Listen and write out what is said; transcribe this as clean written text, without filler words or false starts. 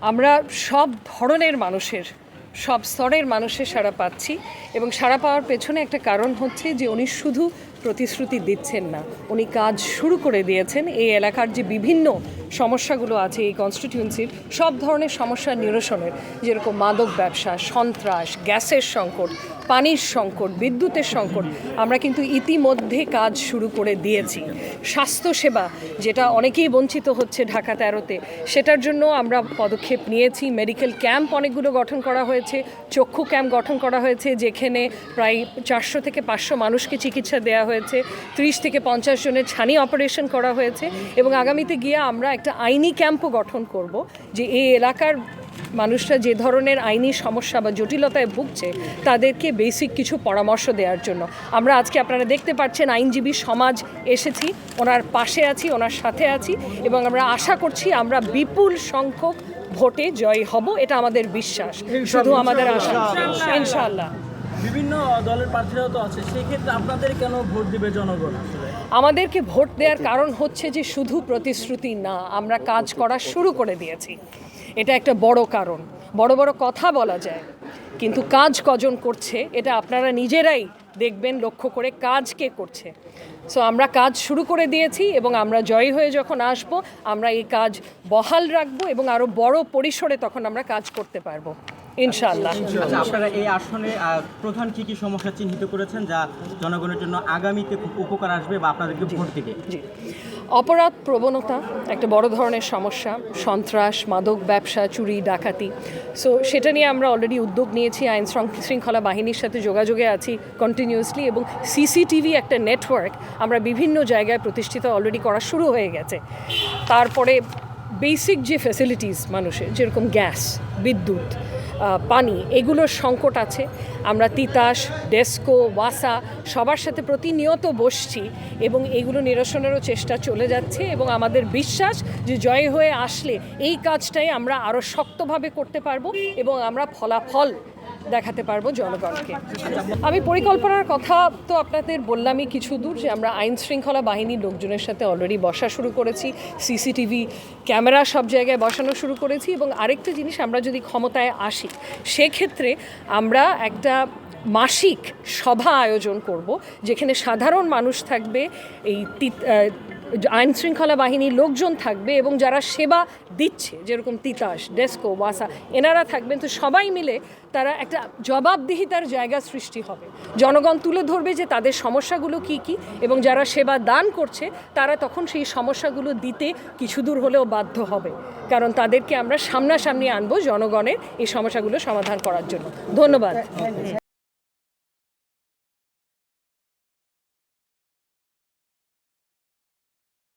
আমরা সব ধরনের মানুষের, সব স্তরের মানুষের সাড়া পাচ্ছি এবং সাড়া পাওয়ার পেছনে একটা কারণ হচ্ছে যে উনি শুধু প্রতিশ্রুতি দিচ্ছেন না, উনি কাজ শুরু করে দিয়েছেন। এই এলাকার যে বিভিন্ন সমস্যাগুলো আছে এই কনস্টিটিউয়েন্সির, সব ধরনের সমস্যা নিরসনের, যেরকম মাদক ব্যবসা, সন্ত্রাস, গ্যাসের সংকট, পানির সংকট, বিদ্যুতের সংকট, আমরা কিন্তু ইতিমধ্যে কাজ শুরু করে দিয়েছি। স্বাস্থ্যসেবা যেটা অনেকেই বঞ্চিত হচ্ছে ঢাকা 13-তে, সেটার জন্য আমরা পদক্ষেপ নিয়েছি। মেডিকেল ক্যাম্প অনেকগুলো গঠন করা হয়েছে, চক্ষু ক্যাম্প গঠন করা হয়েছে, যেখানে প্রায় 400 থেকে 500 মানুষকে চিকিৎসা দেওয়া হয়েছে, 30 থেকে 50 জনের ছানি অপারেশন করা হয়েছে এবং আগামীতে গিয়ে আমরা একটা আইনি ক্যাম্পও গঠন করব, যে এই এলাকার মানুষরা যে ধরনের আইনি সমস্যা বা জটিলতায় ভুগছে তাদেরকে বেসিক কিছু পরামর্শ দেওয়ার জন্য। আমরা আজকে আপনারা দেখতে পাচ্ছেন আইনজীবী সমাজ এসেছি, ওনার পাশে আছি, ওনার সাথে আছি এবং আমরা আশা করছি আমরা বিপুল সংখ্যক ভোটে জয়ী হব, এটা আমাদের বিশ্বাস, শুধু আমাদের আশা। ইনশাআল্লাহ। বিভিন্ন দলের প্রার্থীরাও তো আছে, সেক্ষেত্রে আপনাদের কেন ভোট দিবে জনগণ? আমাদেরকে ভোট দেওয়ার কারণ হচ্ছে যে শুধু প্রতিশ্রুতি না, আমরা কাজ করা শুরু করে দিয়েছি। এটা একটা বড় কারণ। বড় বড় কথা বলা যায়, কিন্তু কাজ কজন করছে এটা আপনারা নিজেরাই দেখবেন, লক্ষ্য করে কাজ কে করছে। সো আমরা কাজ শুরু করে দিয়েছি এবং আমরা জয়ী হয়ে যখন আসব আমরা এই কাজ বহাল রাখবো এবং আরও বড় পরিসরে তখন আমরা কাজ করতে পারবো ইনশাআল্লাহ। আচ্ছা, আপনারা এই আসনে প্রধান কি কি সমস্যা চিহ্নিত করেছেন যা জনগণের জন্য আগামীতে খুব উপকার আসবে বা আপনাদেরকে ভোট দিবে? জি, অপরাধ প্রবণতা একটা বড় ধরনের সমস্যা, সন্ত্রাস, মাদক ব্যবসা, চুরি, ডাকাতি। সো সেটা নিয়ে আমরা অলরেডি উদ্যোগ নিয়েছি, আইন শৃঙ্খলা বাহিনীর সাথে যোগাযোগে আছি কন্টিনিউয়াসলি এবং সিসিটিভি একটা নেটওয়ার্ক আমরা বিভিন্ন জায়গায় প্রতিষ্ঠিত অলরেডি করা শুরু হয়ে গেছে। তারপরে বেসিক যে ফ্যাসিলিটিস মানুষের, যেরকম গ্যাস, বিদ্যুৎ, পানি, এগুলোর সংকট আছে। আমরা তিতাস, ডেস্কো, ওয়াসা সবার সাথে প্রতিনিয়ত বসছি এবং এগুলো নিরসনেরও চেষ্টা চলে যাচ্ছে এবং আমাদের বিশ্বাস যে জয় হয়ে আসলে এই কাজটাই আমরা আরও শক্তভাবে করতে পারবো এবং আমরা ফলাফল দেখাতে পারবো জনগণকে। আমি পরিকল্পনার কথা তো আপনাদের বললামই কিছু দূর, যে আমরা আইন শৃঙ্খলা বাহিনীর লোকজনের সাথে অলরেডি বসা শুরু করেছি, সিসিটিভি ক্যামেরা সব জায়গায় বসানো শুরু করেছি এবং আরেকটা জিনিস, আমরা যদি ক্ষমতায় আসি সেক্ষেত্রে আমরা একটা মাসিক সভা আয়োজন করব, যেখানে সাধারণ মানুষ থাকবে, এই আইন শৃঙ্খলা বাহিনীর লোকজন থাকবে এবং যারা সেবা দিচ্ছে, যেরকম তিতাস, ডেস্কো, ওয়াসা, এনারা থাকবেন। তো সবাই মিলে তারা একটা জবাবদিহিতার জায়গা সৃষ্টি হবে, জনগণ তুলে ধরবে যে তাদের সমস্যাগুলো কি কি এবং যারা সেবা দান করছে তারা তখন সেই সমস্যাগুলো দিতে কিছু দূর হলেও বাধ্য হবে, কারণ তাদেরকে আমরা সামনাসামনি আনবো জনগণের এই সমস্যাগুলো সমাধান করার জন্য। ধন্যবাদ।